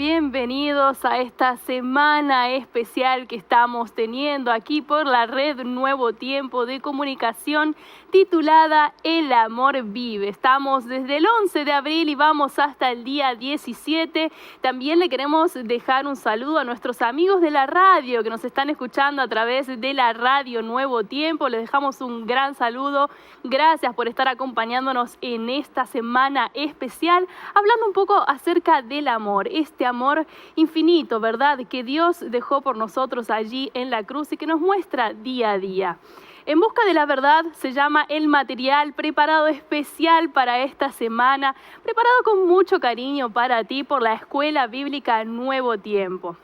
bienvenidos a esta semana especial que estamos teniendo aquí por la red Nuevo Tiempo de Comunicación titulada El Amor Vive. Estamos desde el 11 de abril y vamos hasta el día 17. También le queremos dejar un saludo a nuestros amigos de la radio que nos están escuchando a través de la radio Nuevo Tiempo. Les dejamos un gran saludo. Gracias por estar acompañándonos en esta semana especial, hablando un poco acerca del amor, este amor infinito, ¿verdad?, que Dios dejó por nosotros allí en la cruz y que nos muestra día a día. En busca de la verdad se llama el material preparado especial para esta semana, preparado con mucho cariño para ti por la Escuela Bíblica Nuevo Tiempo.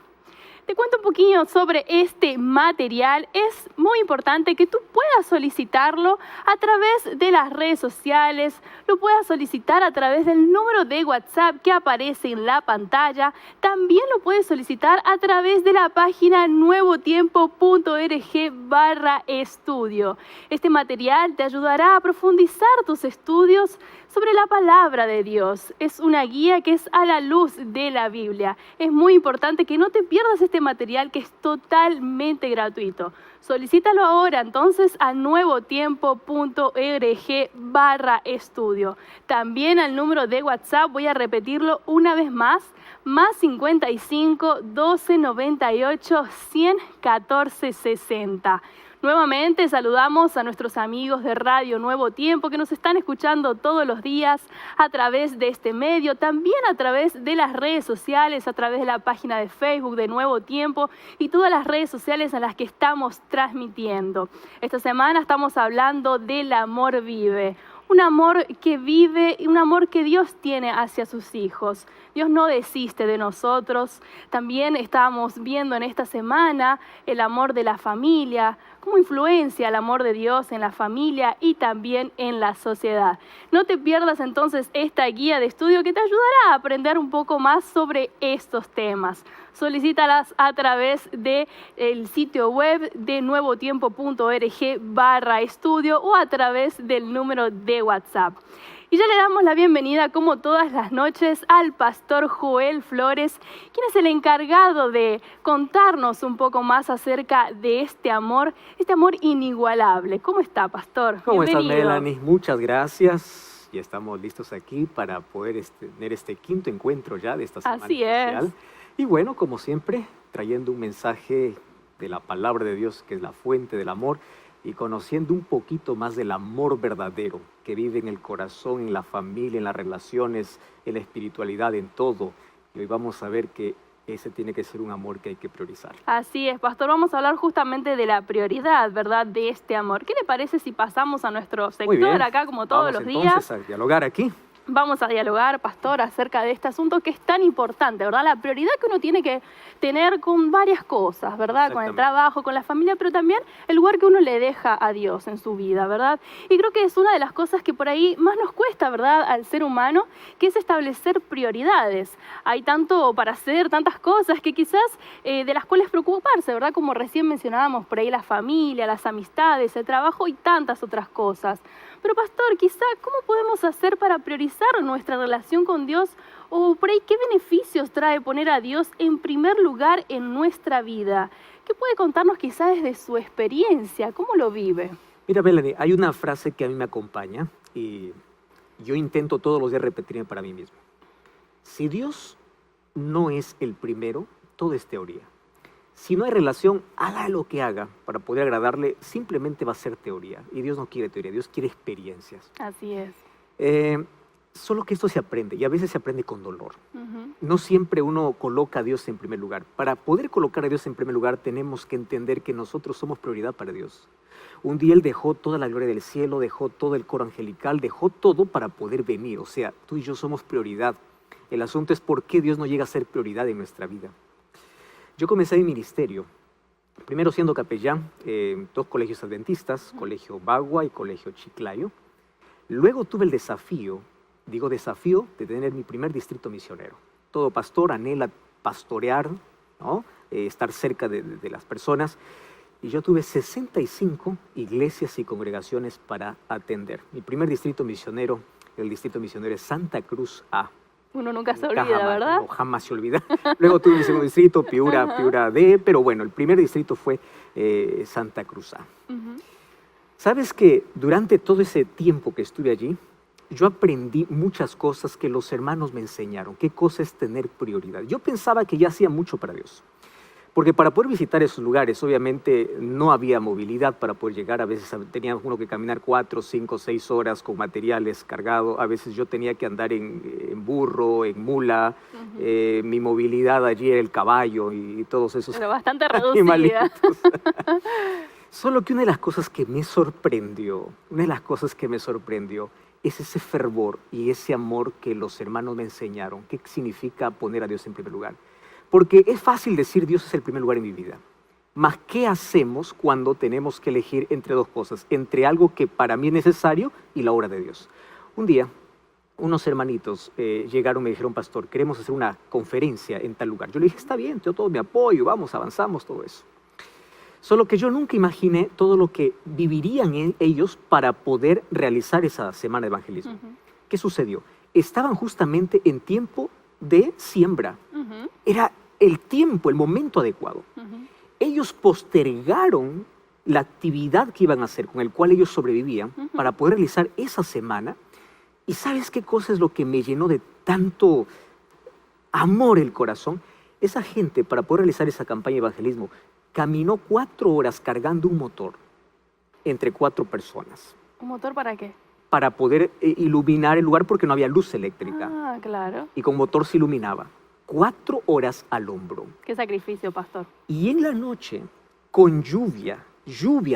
Te cuento un poquito sobre este material. Es muy importante que tú puedas solicitarlo a través de las redes sociales, lo puedas solicitar a través del número de WhatsApp que aparece en la pantalla. También lo puedes solicitar a través de la página nuevotiempo.org/estudio. Este material te ayudará a profundizar tus estudios sobre la palabra de Dios. Es una guía que es a la luz de la Biblia. Es muy importante que no te pierdas este material que es totalmente gratuito. Solicítalo ahora entonces a nuevotiempo.org/estudio. También al número de WhatsApp, voy a repetirlo una vez más, +55 12 98 100 14 60. Nuevamente saludamos a nuestros amigos de Radio Nuevo Tiempo que nos están escuchando todos los días a través de este medio, también a través de las redes sociales, a través de la página de Facebook de Nuevo Tiempo y todas las redes sociales en las que estamos transmitiendo. Esta semana estamos hablando del amor vive. Un amor que vive y un amor que Dios tiene hacia sus hijos. Dios no desiste de nosotros. También estamos viendo en esta semana el amor de la familia, cómo influencia el amor de Dios en la familia y también en la sociedad. No te pierdas entonces esta guía de estudio que te ayudará a aprender un poco más sobre estos temas. Solicítalas a través del sitio web de nuevotiempo.org/estudio o a través del número de WhatsApp. Y ya le damos la bienvenida, como todas las noches, al pastor Joel Flores, quien es el encargado de contarnos un poco más acerca de este amor inigualable. ¿Cómo está, pastor? ¿Cómo estás, Bienvenido. Melanie? Muchas gracias. Ya estamos listos aquí para poder tener este quinto encuentro ya de esta semana Así especial. es. Y bueno, como siempre, trayendo un mensaje de la palabra de Dios, que es la fuente del amor, y conociendo un poquito más del amor verdadero que vive en el corazón, en la familia, en las relaciones, en la espiritualidad, en todo. Y hoy vamos a ver que ese tiene que ser un amor que hay que priorizar. Así es, pastor. Vamos a hablar justamente de la prioridad, ¿verdad?, de este amor. ¿Qué le parece si pasamos a nuestro Muy sector bien. acá, como todos Vamos los días? entonces a dialogar aquí. Vamos a dialogar, pastor, acerca de este asunto que es tan importante, ¿verdad? La prioridad que uno tiene que tener con varias cosas, ¿verdad? Con el trabajo, con la familia, pero también el lugar que uno le deja a Dios en su vida, ¿verdad? Y creo que es una de las cosas que por ahí más nos cuesta, ¿verdad?, al ser humano, que es establecer prioridades. Hay tanto para hacer, tantas cosas que quizás de las cuales preocuparse, ¿verdad? Como recién mencionábamos, por ahí la familia, las amistades, el trabajo y tantas otras cosas. Pero pastor, quizá, ¿cómo podemos hacer para priorizar nuestra relación con Dios? O por ahí, ¿qué beneficios trae poner a Dios en primer lugar en nuestra vida? ¿Qué puede contarnos quizá desde su experiencia? ¿Cómo lo vive? Mira, Melanie, hay una frase que a mí me acompaña y yo intento todos los días repetirme para mí mismo. Si Dios no es el primero, todo es teoría. Si no hay relación, haga lo que haga para poder agradarle, simplemente va a ser teoría. Y Dios no quiere teoría, Dios quiere experiencias. Así es. Solo que esto se aprende, y a veces se aprende con dolor. No siempre uno coloca a Dios en primer lugar. Para poder colocar a Dios en primer lugar, tenemos que entender que nosotros somos prioridad para Dios. Un día Él dejó toda la gloria del cielo, dejó todo el coro angelical, dejó todo para poder venir. O sea, tú y yo somos prioridad. El asunto es por qué Dios no llega a ser prioridad en nuestra vida. Yo comencé mi ministerio, primero siendo capellán en 2 colegios adventistas, Colegio Bagua y Colegio Chiclayo. Luego tuve el desafío de tener mi primer distrito misionero. Todo pastor anhela pastorear, ¿no? Estar cerca de las personas. Y yo tuve 65 iglesias y congregaciones para atender. Mi primer distrito misionero, el distrito misionero es Santa Cruz A. Uno nunca se olvida, ¿verdad? No, jamás se olvida. Luego tuve el segundo distrito, Piura D, pero bueno, el primer distrito fue Santa Cruz A. ¿Sabes que durante todo ese tiempo que estuve allí, yo aprendí muchas cosas que los hermanos me enseñaron? ¿Qué cosa es tener prioridad? Yo pensaba que ya hacía mucho para Dios. Porque para poder visitar esos lugares, obviamente, no había movilidad para poder llegar. A veces tenía uno que caminar 4, 5, 6 horas con materiales cargados. A veces yo tenía que andar en burro, en mula. Mi movilidad allí era el caballo y todos esos Pero bastante animalitos. reducida. Solo que una de las cosas que me sorprendió, es ese fervor y ese amor que los hermanos me enseñaron. ¿Qué significa poner a Dios en primer lugar? Porque es fácil decir Dios es el primer lugar en mi vida. Mas, ¿qué hacemos cuando tenemos que elegir entre dos cosas? Entre algo que para mí es necesario y la obra de Dios. Un día, unos hermanitos llegaron y me dijeron, pastor, queremos hacer una conferencia en tal lugar. Yo le dije, está bien, yo todo mi apoyo, vamos, avanzamos, todo eso. Solo que yo nunca imaginé todo lo que vivirían ellos para poder realizar esa semana de evangelismo. ¿Qué sucedió? Estaban justamente en tiempo de siembra. Era el tiempo, el momento adecuado. Ellos postergaron la actividad que iban a hacer, con el cual ellos sobrevivían, para poder realizar esa semana. ¿Y sabes qué cosa es lo que me llenó de tanto amor el corazón? Esa gente, para poder realizar esa campaña de evangelismo, caminó 4 horas cargando un motor entre 4 personas. ¿Un motor para qué? Para poder iluminar el lugar, porque no había luz eléctrica. Ah, claro. Y con motor se iluminaba. 4 horas al hombro. Qué sacrificio, pastor. Y en la noche, con lluvia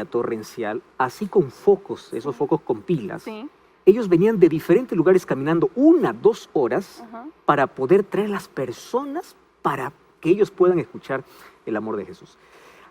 torrencial, así con focos, esos focos con pilas. Sí. Ellos venían de diferentes lugares caminando 1, 2 horas para poder traer a las personas para que ellos puedan escuchar el amor de Jesús.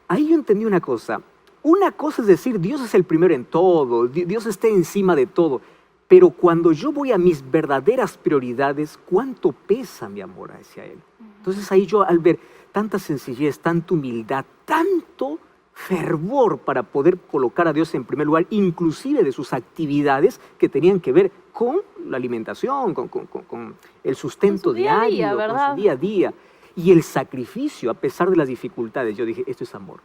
Ahí yo entendí una cosa. Una cosa es decir, Dios es el primero en todo, Dios está encima de todo. Pero cuando yo voy a mis verdaderas prioridades, ¿cuánto pesa mi amor hacia Él? Entonces ahí yo, al ver tanta sencillez, tanta humildad, tanto fervor para poder colocar a Dios en primer lugar, inclusive de sus actividades que tenían que ver con la alimentación, con el sustento diario, con su día a día. Y el sacrificio, a pesar de las dificultades, yo dije, esto es amor.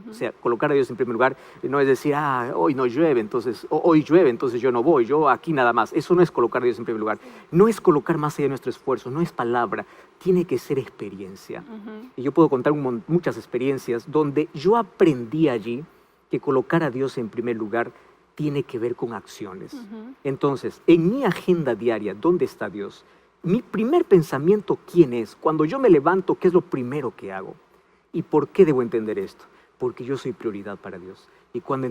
O sea, colocar a Dios en primer lugar no es decir, hoy no llueve, entonces, hoy llueve, entonces yo no voy, yo aquí nada más. Eso no es colocar a Dios en primer lugar. No es colocar más allá de nuestro esfuerzo, no es palabra, tiene que ser experiencia. Y yo puedo contar muchas experiencias donde yo aprendí allí que colocar a Dios en primer lugar tiene que ver con acciones. Entonces, en mi agenda diaria, ¿dónde está Dios? Mi primer pensamiento, ¿quién es? Cuando yo me levanto, ¿qué es lo primero que hago? ¿Y por qué debo entender esto? Porque yo soy prioridad para Dios. Y cuando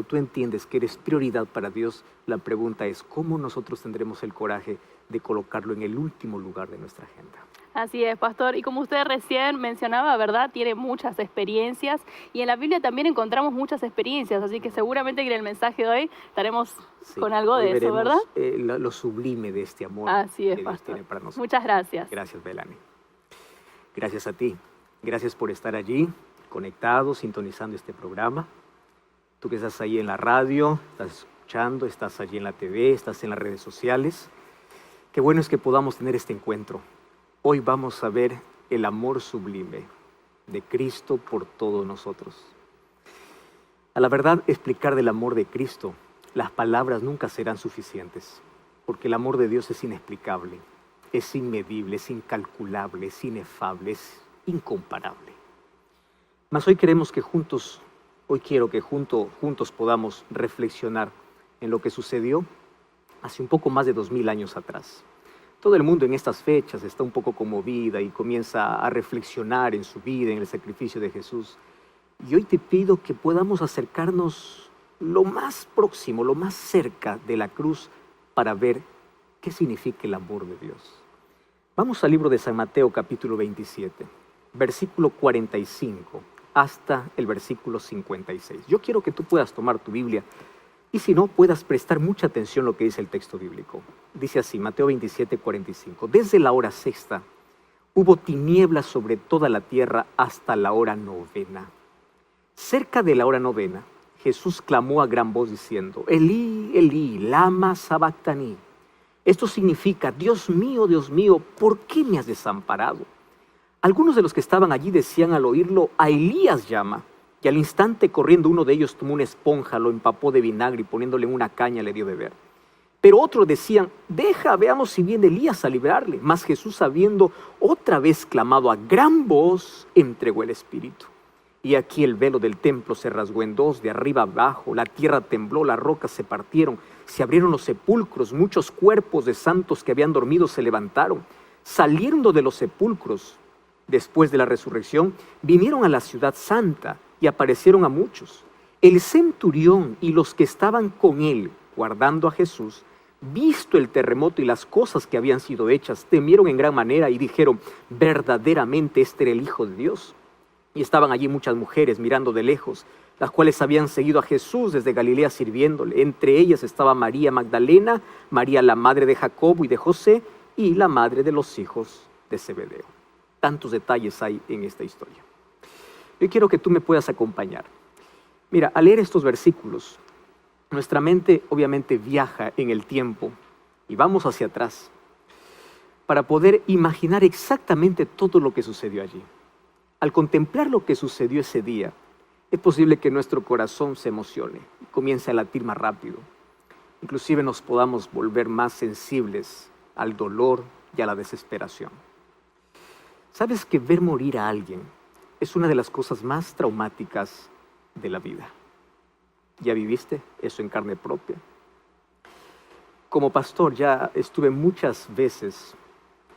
tú entiendes que eres prioridad para Dios, la pregunta es, ¿cómo nosotros tendremos el coraje de colocarlo en el último lugar de nuestra agenda? Así es, pastor. Y como usted recién mencionaba, ¿verdad? Tiene muchas experiencias y en la Biblia también encontramos muchas experiencias, así que seguramente que en el mensaje de hoy estaremos con algo de eso, ¿verdad? Lo sublime de este amor Así es, que Dios pastor. tiene para nosotros. Muchas gracias. Gracias, Belani. Gracias a ti. Gracias por estar allí, conectado, sintonizando este programa. Tú que estás ahí en la radio, estás escuchando, estás allí en la TV, estás en las redes sociales. Qué bueno es que podamos tener este encuentro. Hoy vamos a ver el amor sublime de Cristo por todos nosotros. A la verdad, explicar del amor de Cristo, las palabras nunca serán suficientes, porque el amor de Dios es inexplicable, es inmedible, es incalculable, es inefable, es incomparable. Mas hoy quiero que juntos podamos reflexionar en lo que sucedió hace un poco más de 2000 años atrás. Todo el mundo en estas fechas está un poco conmovida y comienza a reflexionar en su vida, en el sacrificio de Jesús. Y hoy te pido que podamos acercarnos lo más próximo, lo más cerca de la cruz para ver qué significa el amor de Dios. Vamos al libro de San Mateo capítulo 27, versículo 45 hasta el versículo 56. Yo quiero que tú puedas tomar tu Biblia y si no, puedas prestar mucha atención a lo que dice el texto bíblico. Dice así, Mateo 27, 45. Desde la hora sexta hubo tinieblas sobre toda la tierra hasta la hora novena. Cerca de la hora novena, Jesús clamó a gran voz diciendo, Elí, Elí, lama sabactani, Esto significa, Dios mío, ¿por qué me has desamparado? Algunos de los que estaban allí decían al oírlo, a Elías llama. Y al instante corriendo uno de ellos tomó una esponja, lo empapó de vinagre y poniéndole en una caña le dio beber. Pero otros decían, deja, veamos si viene Elías a librarle. Mas Jesús, habiendo otra vez clamado a gran voz, entregó el Espíritu. Y aquí el velo del templo se rasgó en dos, de arriba abajo, la tierra tembló, las rocas se partieron, se abrieron los sepulcros, muchos cuerpos de santos que habían dormido se levantaron. Saliendo de los sepulcros, después de la resurrección, vinieron a la ciudad santa y aparecieron a muchos. El centurión y los que estaban con él, guardando a Jesús, visto el terremoto y las cosas que habían sido hechas, temieron en gran manera y dijeron, verdaderamente este era el Hijo de Dios. Y estaban allí muchas mujeres mirando de lejos, las cuales habían seguido a Jesús desde Galilea sirviéndole. Entre ellas estaba María Magdalena, María la madre de Jacobo y de José, y la madre de los hijos de Zebedeo. Tantos detalles hay en esta historia. Yo quiero que tú me puedas acompañar. Mira, al leer estos versículos, nuestra mente obviamente viaja en el tiempo y vamos hacia atrás para poder imaginar exactamente todo lo que sucedió allí. Al contemplar lo que sucedió ese día, es posible que nuestro corazón se emocione y comience a latir más rápido. Inclusive nos podamos volver más sensibles al dolor y a la desesperación. ¿Sabes que ver morir a alguien es una de las cosas más traumáticas de la vida? ¿Ya viviste eso en carne propia? Como pastor ya estuve muchas veces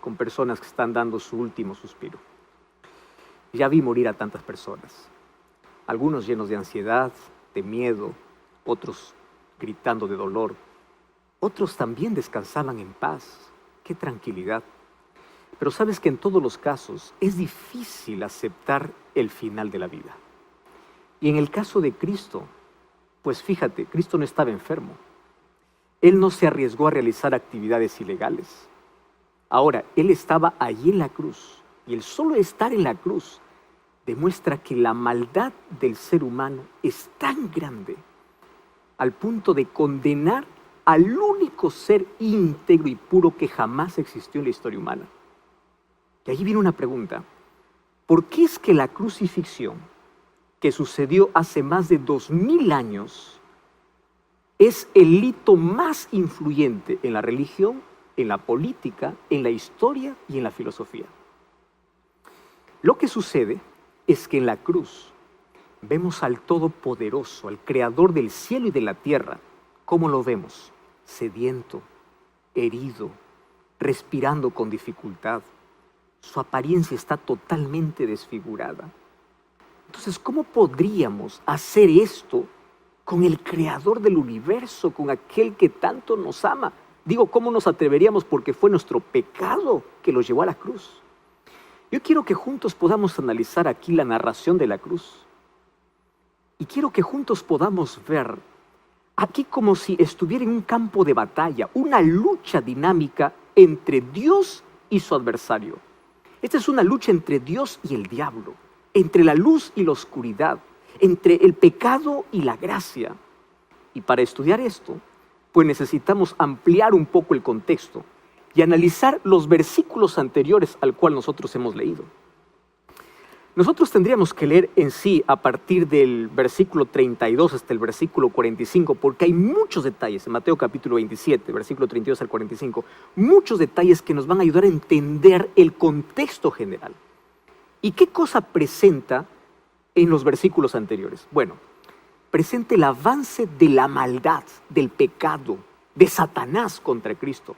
con personas que están dando su último suspiro. Ya vi morir a tantas personas. Algunos llenos de ansiedad, de miedo, otros gritando de dolor. Otros también descansaban en paz. ¡Qué tranquilidad! Pero sabes que en todos los casos es difícil aceptar el final de la vida. Y en el caso de Cristo, pues fíjate, Cristo no estaba enfermo. Él no se arriesgó a realizar actividades ilegales. Ahora, Él estaba allí en la cruz. Y el solo estar en la cruz demuestra que la maldad del ser humano es tan grande al punto de condenar al único ser íntegro y puro que jamás existió en la historia humana. Y allí viene una pregunta. ¿Por qué es que la crucifixión que sucedió hace más de 2000 años es el hito más influyente en la religión, en la política, en la historia y en la filosofía? Lo que sucede es que en la cruz vemos al Todopoderoso, al Creador del cielo y de la tierra. ¿Cómo lo vemos? Sediento, herido, respirando con dificultad. Su apariencia está totalmente desfigurada. Entonces, ¿cómo podríamos hacer esto con el Creador del universo, con aquel que tanto nos ama? Digo, ¿cómo nos atreveríamos? Porque fue nuestro pecado que lo llevó a la cruz. Yo quiero que juntos podamos analizar aquí la narración de la cruz. Y quiero que juntos podamos ver aquí como si estuviera en un campo de batalla, una lucha dinámica entre Dios y su adversario. Esta es una lucha entre Dios y el diablo, entre la luz y la oscuridad, entre el pecado y la gracia. Y para estudiar esto, pues necesitamos ampliar un poco el contexto y analizar los versículos anteriores al cual nosotros hemos leído. Nosotros tendríamos que leer en sí a partir del versículo 32 hasta el versículo 45, porque hay muchos detalles en Mateo capítulo 27, versículo 32 al 45, muchos detalles que nos van a ayudar a entender el contexto general. ¿Y qué cosa presenta en los versículos anteriores? Bueno, presenta el avance de la maldad, del pecado, de Satanás contra Cristo.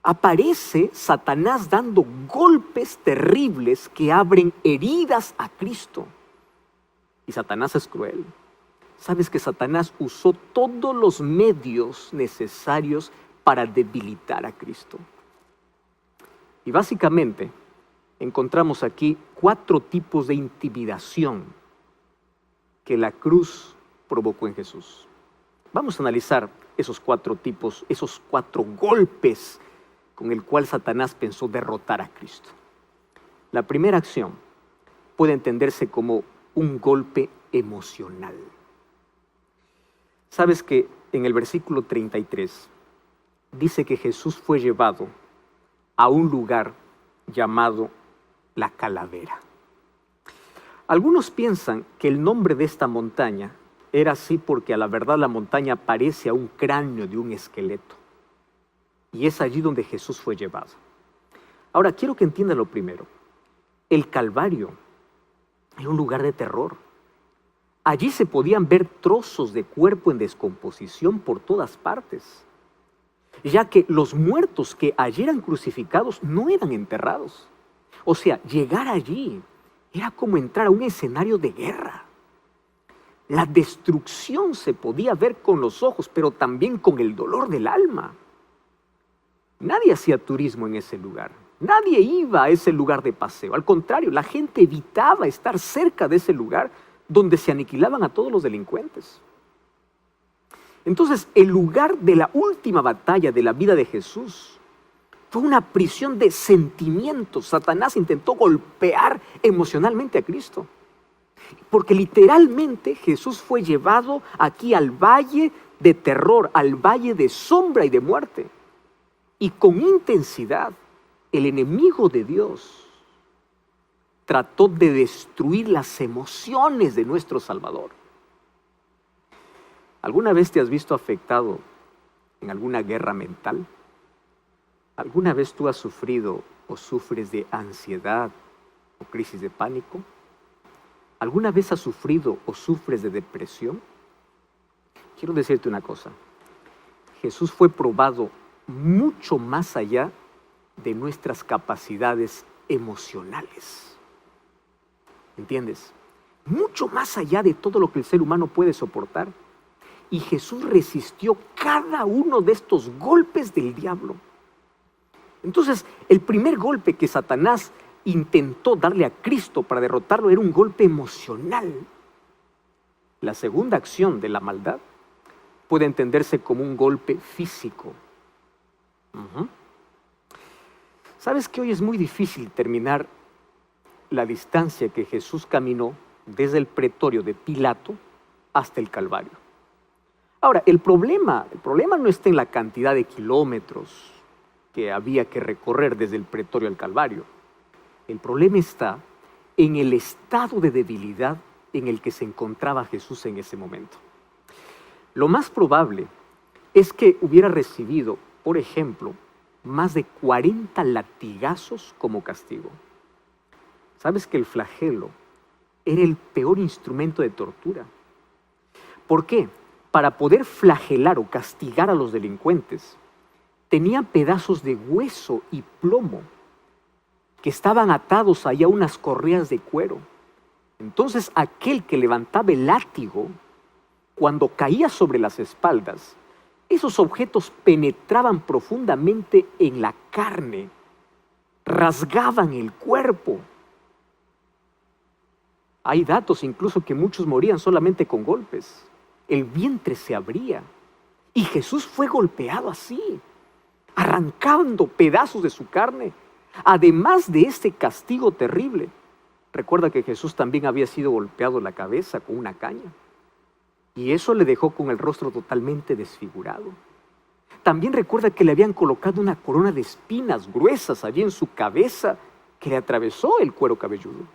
Aparece Satanás dando golpes terribles que abren heridas a Cristo. Y Satanás es cruel. Sabes que Satanás usó todos los medios necesarios para debilitar a Cristo. Y básicamente encontramos aquí 4 tipos de intimidación que la cruz provocó en Jesús. Vamos a analizar esos 4 tipos, esos 4 golpes con el cual Satanás pensó derrotar a Cristo. La primera acción puede entenderse como un golpe emocional. Sabes que en el versículo 33 dice que Jesús fue llevado a un lugar llamado La Calavera. Algunos piensan que el nombre de esta montaña era así porque a la verdad la montaña parece a un cráneo de un esqueleto. Y es allí donde Jesús fue llevado. Ahora, quiero que entiendan lo primero. El Calvario era un lugar de terror. Allí se podían ver trozos de cuerpo en descomposición por todas partes, ya que los muertos que allí eran crucificados no eran enterrados. O sea, llegar allí era como entrar a un escenario de guerra. La destrucción se podía ver con los ojos, pero también con el dolor del alma. Nadie hacía turismo en ese lugar. Nadie iba a ese lugar de paseo. Al contrario, la gente evitaba estar cerca de ese lugar donde se aniquilaban a todos los delincuentes. Entonces, el lugar de la última batalla de la vida de Jesús fue una prisión de sentimientos. Satanás intentó golpear emocionalmente a Cristo. Porque literalmente Jesús fue llevado aquí al valle de terror, al valle de sombra y de muerte. Y con intensidad, el enemigo de Dios trató de destruir las emociones de nuestro Salvador. ¿Alguna vez te has visto afectado en alguna guerra mental? ¿Alguna vez tú has sufrido o sufres de ansiedad o crisis de pánico? ¿Alguna vez has sufrido o sufres de depresión? Quiero decirte una cosa. Jesús fue probado mucho más allá de nuestras capacidades emocionales. ¿Entiendes? Mucho más allá de todo lo que el ser humano puede soportar. Y Jesús resistió cada uno de estos golpes del diablo. Entonces, el primer golpe que Satanás intentó darle a Cristo para derrotarlo era un golpe emocional. La segunda acción de la maldad puede entenderse como un golpe físico. ¿Sabes que hoy es muy difícil terminar la distancia que Jesús caminó desde el pretorio de Pilato hasta el Calvario? Ahora, el problema no está en la cantidad de kilómetros que había que recorrer desde el pretorio al Calvario. El problema está en el estado de debilidad en el que se encontraba Jesús en ese momento. Lo más probable es que hubiera recibido, por ejemplo, más de 40 latigazos como castigo. ¿Sabes que el flagelo era el peor instrumento de tortura? ¿Por qué? Para poder flagelar o castigar a los delincuentes, tenían pedazos de hueso y plomo que estaban atados ahí a unas correas de cuero. Entonces aquel que levantaba el látigo, cuando caía sobre las espaldas, esos objetos penetraban profundamente en la carne, rasgaban el cuerpo. Hay datos incluso que muchos morían solamente con golpes. El vientre se abría y Jesús fue golpeado así, arrancando pedazos de su carne. Además de este castigo terrible, recuerda que Jesús también había sido golpeado en la cabeza con una caña. Y eso le dejó con el rostro totalmente desfigurado. También recuerda que le habían colocado una corona de espinas gruesas allí en su cabeza que le atravesó el cuero cabelludo.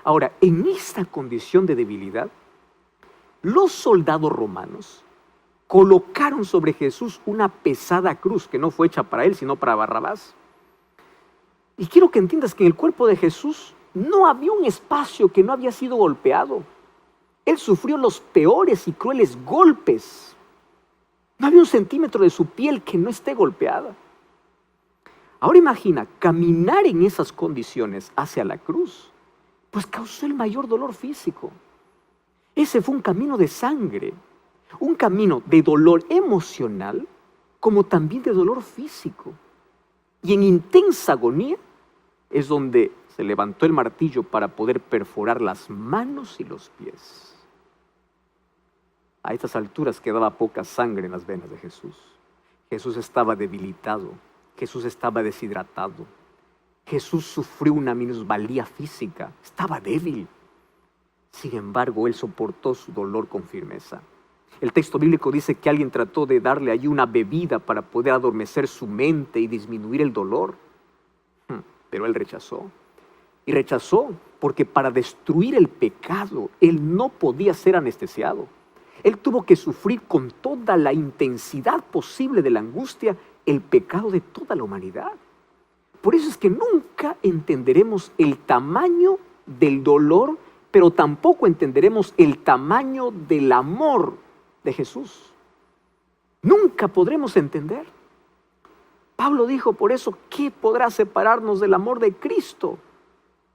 Ahora, en esta condición de debilidad, los soldados romanos colocaron sobre Jesús una pesada cruz que no fue hecha para él, sino para Barrabás. Y quiero que entiendas que en el cuerpo de Jesús no había un espacio que no había sido golpeado. Él sufrió los peores y crueles golpes. No había un centímetro de su piel que no esté golpeada. Ahora imagina, caminar en esas condiciones hacia la cruz, pues causó el mayor dolor físico. Ese fue un camino de sangre, un camino de dolor emocional, como también de dolor físico. Y en intensa agonía es donde se levantó el martillo para poder perforar las manos y los pies. A estas alturas quedaba poca sangre en las venas de Jesús. Jesús estaba debilitado, Jesús estaba deshidratado, Jesús sufrió una minusvalía física, estaba débil. Sin embargo, él soportó su dolor con firmeza. El texto bíblico dice que alguien trató de darle allí una bebida para poder adormecer su mente y disminuir el dolor. Pero él rechazó. Y rechazó porque para destruir el pecado, él no podía ser anestesiado. Él tuvo que sufrir con toda la intensidad posible de la angustia el pecado de toda la humanidad. Por eso es que nunca entenderemos el tamaño del dolor, pero tampoco entenderemos el tamaño del amor de Jesús. Nunca podremos entender. Pablo dijo por eso, ¿qué podrá separarnos del amor de Cristo?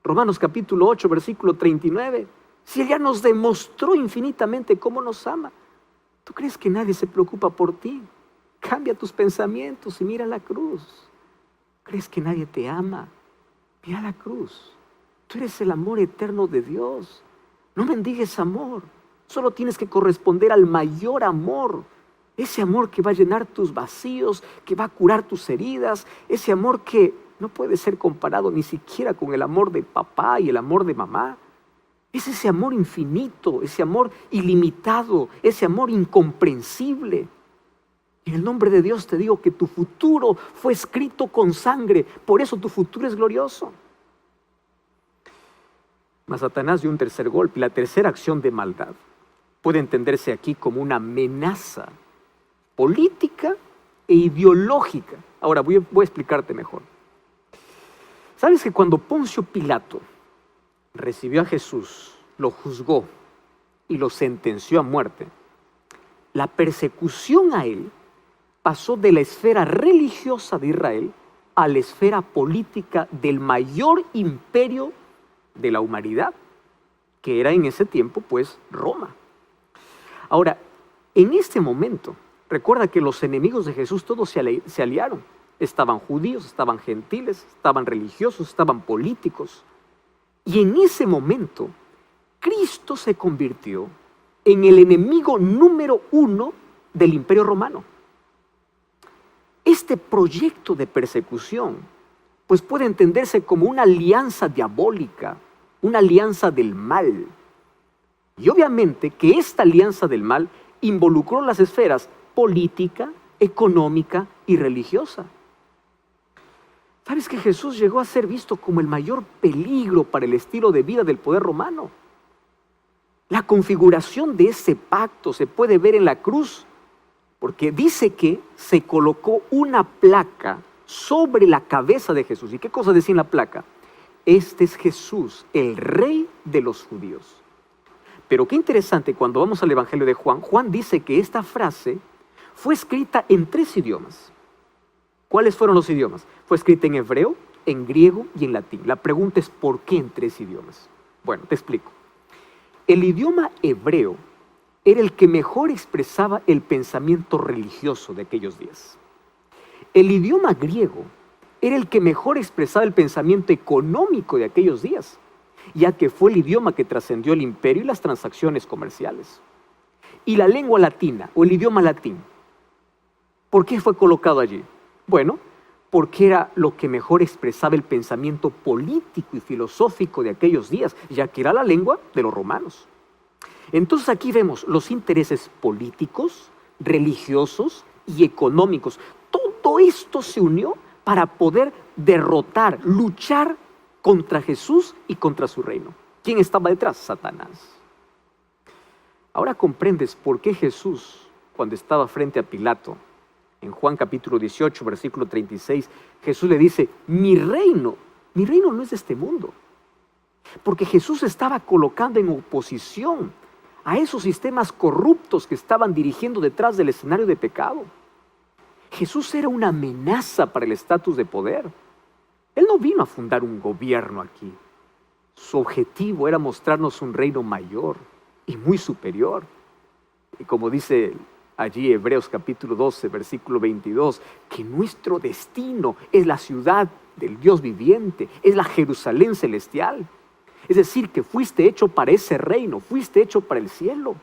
Romanos capítulo 8, versículo 39. Si Él ya nos demostró infinitamente cómo nos ama, ¿tú crees que nadie se preocupa por ti? Cambia tus pensamientos y mira la cruz. ¿Crees que nadie te ama? Mira la cruz. Tú eres el amor eterno de Dios. No mendigues amor. Solo tienes que corresponder al mayor amor. Ese amor que va a llenar tus vacíos, que va a curar tus heridas. Ese amor que no puede ser comparado ni siquiera con el amor de papá y el amor de mamá. Es ese amor infinito, ese amor ilimitado, ese amor incomprensible. En el nombre de Dios te digo que tu futuro fue escrito con sangre, por eso tu futuro es glorioso. Mas Satanás dio un tercer golpe, la tercera acción de maldad puede entenderse aquí como una amenaza política e ideológica. Ahora voy a explicarte mejor. ¿Sabes que cuando Poncio Pilato recibió a Jesús, lo juzgó y lo sentenció a muerte, la persecución a él pasó de la esfera religiosa de Israel a la esfera política del mayor imperio de la humanidad, que era en ese tiempo, pues, Roma. Ahora, en este momento, recuerda que los enemigos de Jesús todos se aliaron. Estaban judíos, estaban gentiles, estaban religiosos, estaban políticos. Y en ese momento, Cristo se convirtió en el enemigo número 1 del imperio romano. Este proyecto de persecución, pues puede entenderse como una alianza diabólica, una alianza del mal. Y obviamente que esta alianza del mal involucró las esferas política, económica y religiosa. ¿Sabes que Jesús llegó a ser visto como el mayor peligro para el estilo de vida del poder romano? La configuración de ese pacto se puede ver en la cruz, porque dice que se colocó una placa sobre la cabeza de Jesús. ¿Y qué cosa decía en la placa? Este es Jesús, el Rey de los judíos. Pero qué interesante, cuando vamos al Evangelio de Juan, Juan dice que esta frase fue escrita en 3 idiomas. ¿Cuáles fueron los idiomas? Fue escrita en hebreo, en griego y en latín. La pregunta es, ¿por qué en 3 idiomas? Bueno, te explico. El idioma hebreo era el que mejor expresaba el pensamiento religioso de aquellos días. El idioma griego era el que mejor expresaba el pensamiento económico de aquellos días, ya que fue el idioma que trascendió el imperio y las transacciones comerciales. Y la lengua latina, o el idioma latín, ¿por qué fue colocado allí? Bueno, porque era lo que mejor expresaba el pensamiento político y filosófico de aquellos días, ya que era la lengua de los romanos. Entonces aquí vemos los intereses políticos, religiosos y económicos. Todo esto se unió para poder derrotar, luchar contra Jesús y contra su reino. ¿Quién estaba detrás? Satanás. Ahora comprendes por qué Jesús, cuando estaba frente a Pilato, en Juan capítulo 18, versículo 36, Jesús le dice, mi reino no es de este mundo. Porque Jesús estaba colocando en oposición a esos sistemas corruptos que estaban dirigiendo detrás del escenario de pecado. Jesús era una amenaza para el estatus de poder. Él no vino a fundar un gobierno aquí. Su objetivo era mostrarnos un reino mayor y muy superior. Y como dice allí Hebreos capítulo 12, versículo 22, que nuestro destino es la ciudad del Dios viviente, es la Jerusalén celestial. Es decir, que fuiste hecho para ese reino, fuiste hecho para el cielo.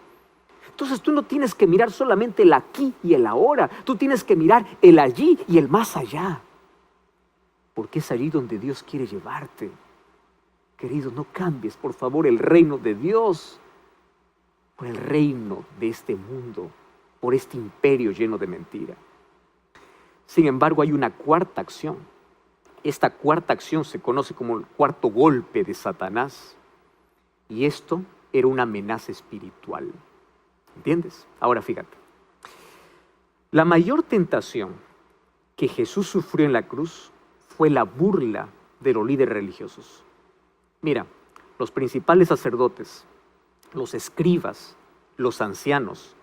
Entonces tú no tienes que mirar solamente el aquí y el ahora, tú tienes que mirar el allí y el más allá. Porque es allí donde Dios quiere llevarte. Querido, no cambies, por favor, el reino de Dios. por el reino de este mundo, por este imperio lleno de mentira. Sin embargo, hay una cuarta acción. Esta cuarta acción se conoce como el cuarto golpe de Satanás. Y esto era una amenaza espiritual. ¿Entiendes? Ahora fíjate. La mayor tentación que Jesús sufrió en la cruz fue la burla de los líderes religiosos. Mira, los principales sacerdotes, los escribas, los ancianos,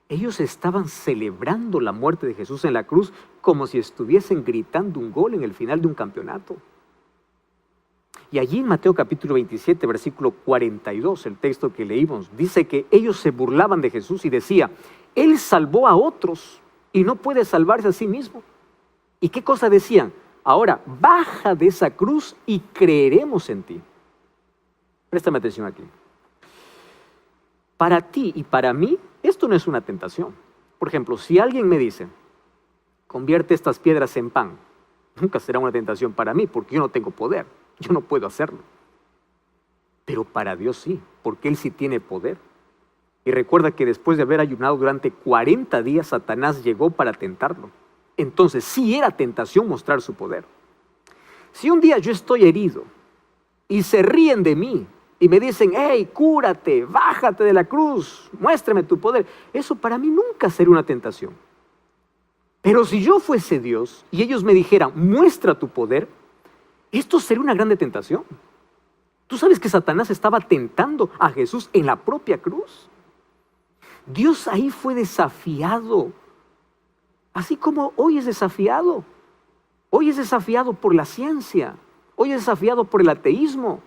ellos estaban celebrando la muerte de Jesús en la cruz como si estuviesen gritando un gol en el final de un campeonato. Y allí en Mateo capítulo 27, versículo 42, el texto que leímos, dice que ellos se burlaban de Jesús y decía, Él salvó a otros y no puede salvarse a sí mismo. ¿Y qué cosa decían? Ahora, baja de esa cruz y creeremos en ti. Préstame atención aquí. Para ti y para mí, esto no es una tentación. Por ejemplo, si alguien me dice, convierte estas piedras en pan, nunca será una tentación para mí porque yo no tengo poder, yo no puedo hacerlo. Pero para Dios sí, porque Él sí tiene poder. Y recuerda que después de haber ayunado durante 40 días, Satanás llegó para tentarlo. Entonces sí era tentación mostrar su poder. Si un día yo estoy herido y se ríen de mí y me dicen, hey, cúrate, bájate de la cruz, muéstrame tu poder, eso para mí nunca será una tentación. Pero si yo fuese Dios y ellos me dijeran, muestra tu poder, esto sería una grande tentación. ¿Tú sabes que Satanás estaba tentando a Jesús en la propia cruz? Dios ahí fue desafiado, así como hoy es desafiado. Hoy es desafiado por la ciencia, hoy es desafiado por el ateísmo.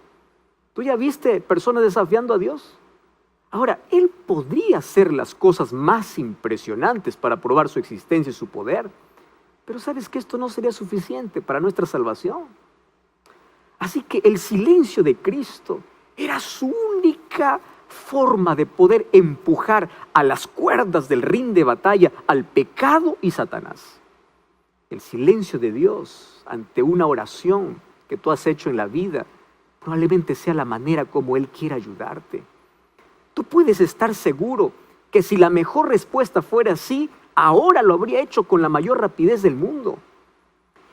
¿Tú ya viste personas desafiando a Dios? Ahora, Él podría hacer las cosas más impresionantes para probar su existencia y su poder, pero sabes que esto no sería suficiente para nuestra salvación. Así que el silencio de Cristo era su única forma de poder empujar a las cuerdas del ring de batalla al pecado y Satanás. El silencio de Dios ante una oración que tú has hecho en la vida probablemente sea la manera como Él quiere ayudarte. Tú puedes estar seguro que si la mejor respuesta fuera sí, ahora lo habría hecho con la mayor rapidez del mundo.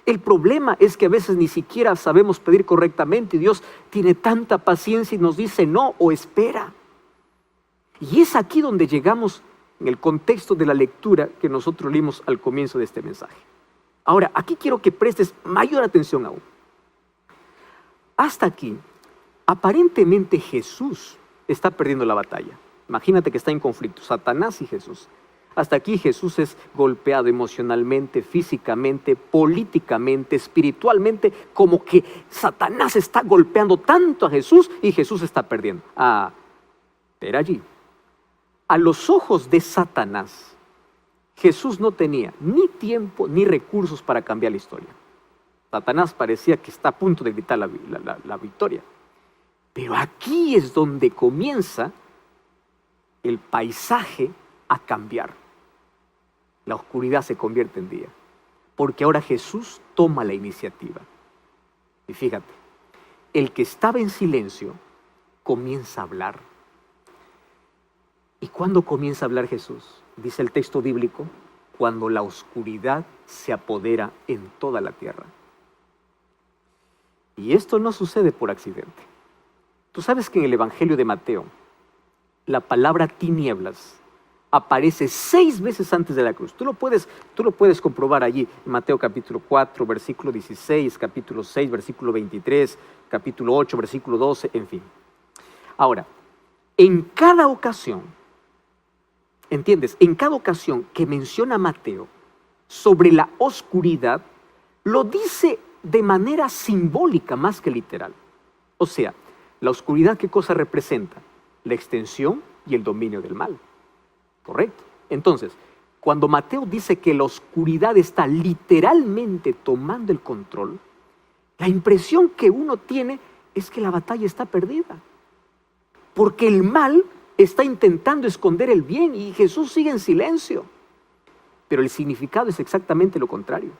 El problema es que a veces ni siquiera sabemos pedir correctamente y Dios tiene tanta paciencia y nos dice no o espera. Y es aquí donde llegamos en el contexto de la lectura que nosotros leímos al comienzo de este mensaje. Ahora, aquí quiero que prestes mayor atención aún. Hasta aquí, aparentemente Jesús está perdiendo la batalla. Imagínate que está en conflicto, Satanás y Jesús. Hasta aquí Jesús es golpeado emocionalmente, físicamente, políticamente, espiritualmente, como que Satanás está golpeando tanto a Jesús y Jesús está perdiendo. Pero allí, a los ojos de Satanás, Jesús no tenía ni tiempo ni recursos para cambiar la historia. Satanás parecía que está a punto de gritar la victoria. Pero aquí es donde comienza el paisaje a cambiar. La oscuridad se convierte en día, porque ahora Jesús toma la iniciativa. Y fíjate, el que estaba en silencio comienza a hablar. ¿Y cuándo comienza a hablar Jesús? Dice el texto bíblico, cuando la oscuridad se apodera en toda la tierra. Y esto no sucede por accidente. Tú sabes que en el Evangelio de Mateo, la palabra tinieblas aparece 6 veces antes de la cruz. Tú lo puedes comprobar allí, en Mateo capítulo 4, versículo 16, capítulo 6, versículo 23, capítulo 8, versículo 12, en fin. Ahora, en cada ocasión, ¿entiendes? En cada ocasión que menciona Mateo sobre la oscuridad, lo dice de manera simbólica más que literal. O sea, la oscuridad, ¿qué cosa representa? La extensión y el dominio del mal. ¿Correcto? Entonces, cuando Mateo dice que la oscuridad está literalmente tomando el control, la impresión que uno tiene es que la batalla está perdida. Porque el mal está intentando esconder el bien y Jesús sigue en silencio. Pero el significado es exactamente lo contrario.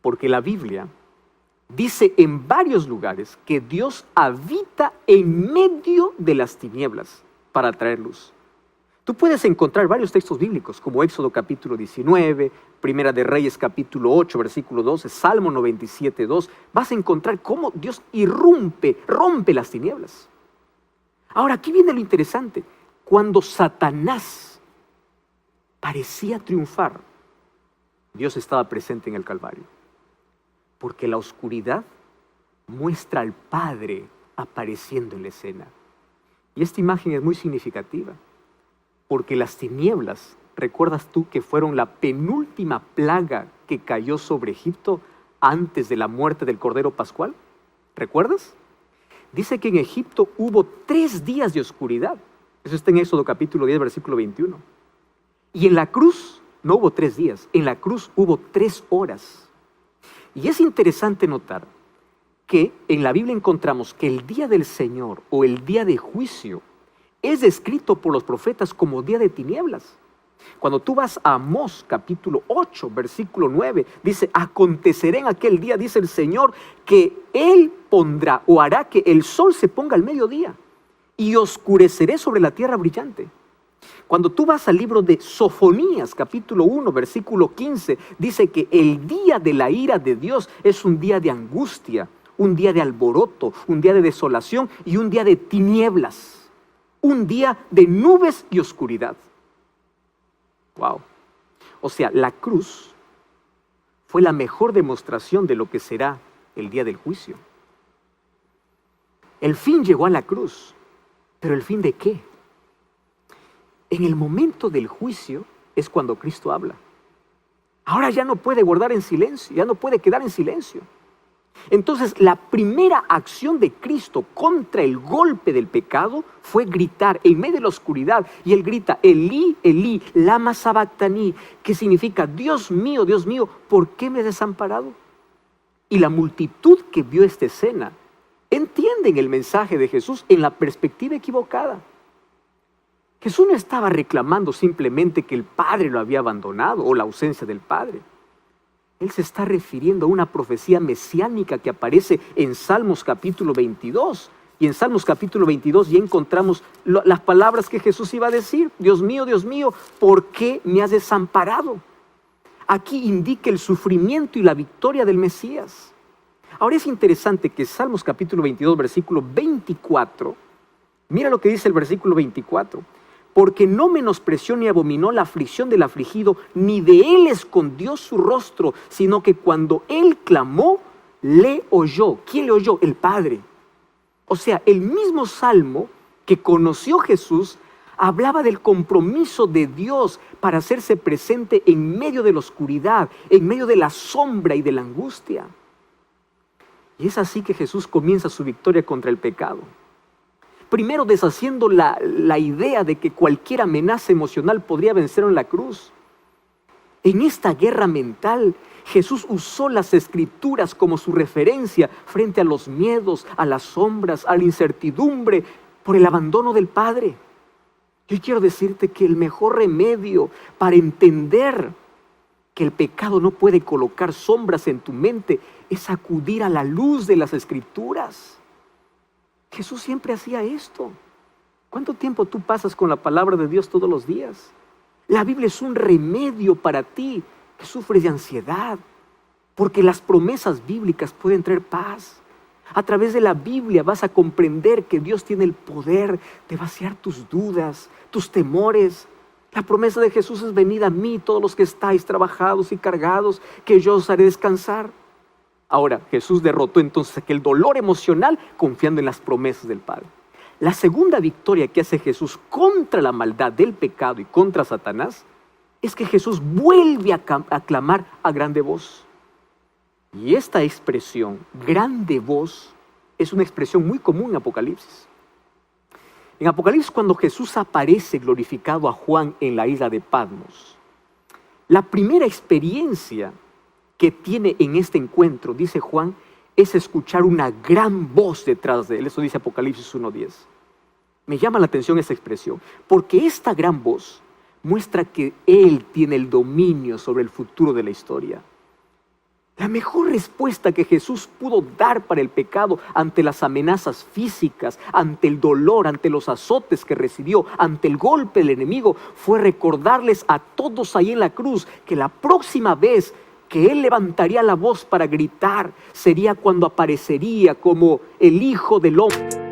Porque la Biblia dice en varios lugares que Dios habita en medio de las tinieblas para traer luz. Tú puedes encontrar varios textos bíblicos, como Éxodo capítulo 19, Primera de Reyes capítulo 8, versículo 12, Salmo 97, 2. Vas a encontrar cómo Dios rompe las tinieblas. Ahora, aquí viene lo interesante. Cuando Satanás parecía triunfar, Dios estaba presente en el Calvario. Porque la oscuridad muestra al Padre apareciendo en la escena. Y esta imagen es muy significativa. Porque las tinieblas, ¿recuerdas tú que fueron la penúltima plaga que cayó sobre Egipto antes de la muerte del Cordero Pascual? ¿Recuerdas? Dice que en Egipto hubo 3 días de oscuridad. Eso está en Éxodo capítulo 10, versículo 21. Y en la cruz no hubo 3 días, en la cruz hubo 3 horas. Y es interesante notar que en la Biblia encontramos que el día del Señor o el día de juicio es descrito por los profetas como día de tinieblas. Cuando tú vas a Amós capítulo 8, versículo 9, dice, acontecerá en aquel día, dice el Señor, que Él pondrá o hará que el sol se ponga al mediodía y oscureceré sobre la tierra brillante. Cuando tú vas al libro de Sofonías, capítulo 1, versículo 15, dice que el día de la ira de Dios es un día de angustia, un día de alboroto, un día de desolación y un día de tinieblas. Un día de nubes y oscuridad. Wow. O sea, la cruz fue la mejor demostración de lo que será el día del juicio. El fin llegó a la cruz, pero ¿el fin de qué? En el momento del juicio es cuando Cristo habla. Ahora ya no puede guardar en silencio, ya no puede quedar en silencio. Entonces, la primera acción de Cristo contra el golpe del pecado fue gritar en medio de la oscuridad. Y Él grita, Elí, Elí, lama sabactani, que significa, Dios mío, ¿por qué me has desamparado? Y la multitud que vio esta escena entienden el mensaje de Jesús en la perspectiva equivocada. Jesús no estaba reclamando simplemente que el Padre lo había abandonado o la ausencia del Padre. Él se está refiriendo a una profecía mesiánica que aparece en Salmos capítulo 22. Y en Salmos capítulo 22 ya encontramos las palabras que Jesús iba a decir. Dios mío, ¿por qué me has desamparado? Aquí indica el sufrimiento y la victoria del Mesías. Ahora es interesante que Salmos capítulo 22, versículo 24, mira lo que dice el versículo 24. Porque no menospreció ni abominó la aflicción del afligido, ni de él escondió su rostro, sino que cuando él clamó, le oyó. ¿Quién le oyó? El Padre. O sea, el mismo Salmo que conoció Jesús hablaba del compromiso de Dios para hacerse presente en medio de la oscuridad, en medio de la sombra y de la angustia. Y es así que Jesús comienza su victoria contra el pecado. Primero deshaciendo la idea de que cualquier amenaza emocional podría vencer en la cruz. En esta guerra mental, Jesús usó las Escrituras como su referencia frente a los miedos, a las sombras, a la incertidumbre por el abandono del Padre. Yo quiero decirte que el mejor remedio para entender que el pecado no puede colocar sombras en tu mente es acudir a la luz de las Escrituras. Jesús siempre hacía esto. ¿Cuánto tiempo tú pasas con la palabra de Dios todos los días? La Biblia es un remedio para ti que sufres de ansiedad, porque las promesas bíblicas pueden traer paz. A través de la Biblia vas a comprender que Dios tiene el poder de vaciar tus dudas, tus temores. La promesa de Jesús es: venid a mí todos los que estáis trabajados y cargados, que yo os haré descansar. Ahora, Jesús derrotó entonces aquel dolor emocional confiando en las promesas del Padre. La segunda victoria que hace Jesús contra la maldad del pecado y contra Satanás es que Jesús vuelve a clamar a grande voz. Y esta expresión, grande voz, es una expresión muy común en Apocalipsis. En Apocalipsis, cuando Jesús aparece glorificado a Juan en la isla de Patmos, la primera experiencia que tiene en este encuentro, dice Juan, es escuchar una gran voz detrás de él. Eso dice Apocalipsis 1:10. Me llama la atención esa expresión, porque esta gran voz muestra que Él tiene el dominio sobre el futuro de la historia. La mejor respuesta que Jesús pudo dar para el pecado ante las amenazas físicas, ante el dolor, ante los azotes que recibió, ante el golpe del enemigo, fue recordarles a todos ahí en la cruz que la próxima vez que Él levantaría la voz para gritar sería cuando aparecería como el Hijo del Hombre.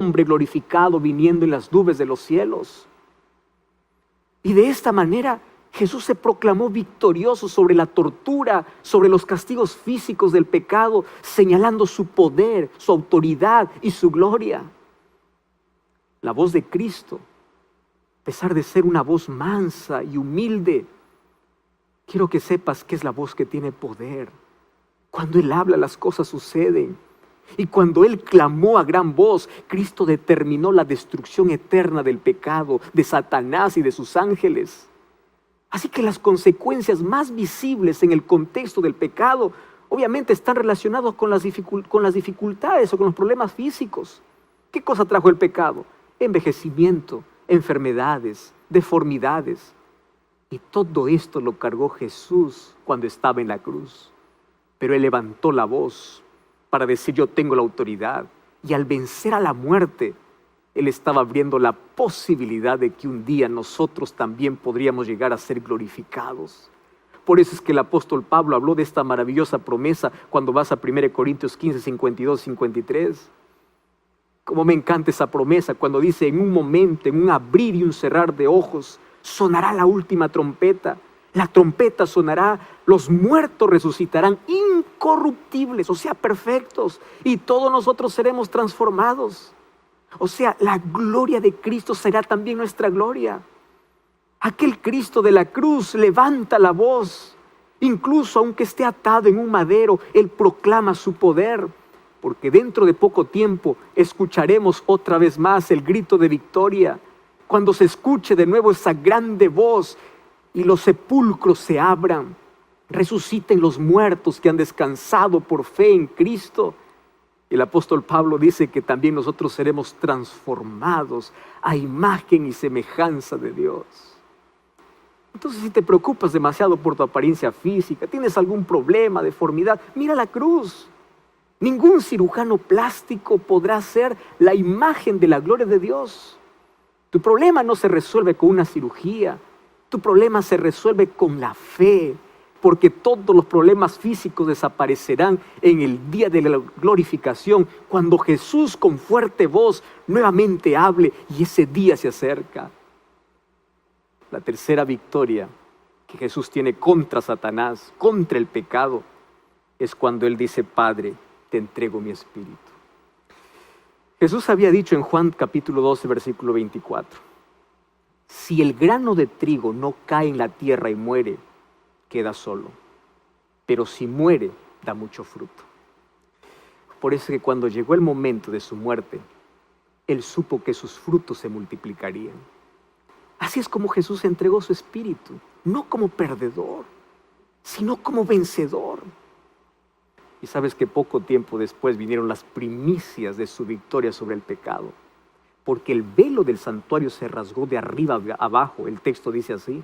Hombre glorificado viniendo en las nubes de los cielos. Y de esta manera Jesús se proclamó victorioso sobre la tortura, sobre los castigos físicos del pecado, señalando su poder, su autoridad y su gloria. La voz de Cristo, a pesar de ser una voz mansa y humilde, quiero que sepas que es la voz que tiene poder. Cuando Él habla, las cosas suceden. Y cuando Él clamó a gran voz, Cristo determinó la destrucción eterna del pecado, de Satanás y de sus ángeles. Así que las consecuencias más visibles en el contexto del pecado, obviamente están relacionadas con las dificultades o con los problemas físicos. ¿Qué cosa trajo el pecado? Envejecimiento, enfermedades, deformidades. Y todo esto lo cargó Jesús cuando estaba en la cruz. Pero Él levantó la voz para decir: yo tengo la autoridad. Y al vencer a la muerte, Él estaba abriendo la posibilidad de que un día nosotros también podríamos llegar a ser glorificados. Por eso es que el apóstol Pablo habló de esta maravillosa promesa cuando vas a 1 Corintios 15, 52, 53. Como me encanta esa promesa cuando dice: en un momento, en un abrir y un cerrar de ojos, sonará la última trompeta. La trompeta sonará, los muertos resucitarán incorruptibles, o sea, perfectos, y todos nosotros seremos transformados. O sea, la gloria de Cristo será también nuestra gloria. Aquel Cristo de la cruz levanta la voz, incluso aunque esté atado en un madero, Él proclama su poder, porque dentro de poco tiempo escucharemos otra vez más el grito de victoria, cuando se escuche de nuevo esa grande voz y los sepulcros se abran, resuciten los muertos que han descansado por fe en Cristo. El apóstol Pablo dice que también nosotros seremos transformados a imagen y semejanza de Dios. Entonces, si te preocupas demasiado por tu apariencia física, tienes algún problema, deformidad, mira la cruz. Ningún cirujano plástico podrá hacer la imagen de la gloria de Dios. Tu problema no se resuelve con una cirugía. Tu problema se resuelve con la fe, porque todos los problemas físicos desaparecerán en el día de la glorificación, cuando Jesús con fuerte voz nuevamente hable, y ese día se acerca. La tercera victoria que Jesús tiene contra Satanás, contra el pecado, es cuando Él dice: Padre, te entrego mi espíritu. Jesús había dicho en Juan capítulo 12, versículo 24, si el grano de trigo no cae en la tierra y muere, queda solo. Pero si muere, da mucho fruto. Por eso que cuando llegó el momento de su muerte, Él supo que sus frutos se multiplicarían. Así es como Jesús entregó su espíritu, no como perdedor, sino como vencedor. Y sabes que poco tiempo después vinieron las primicias de su victoria sobre el pecado. Porque el velo del santuario se rasgó de arriba a abajo, el texto dice así.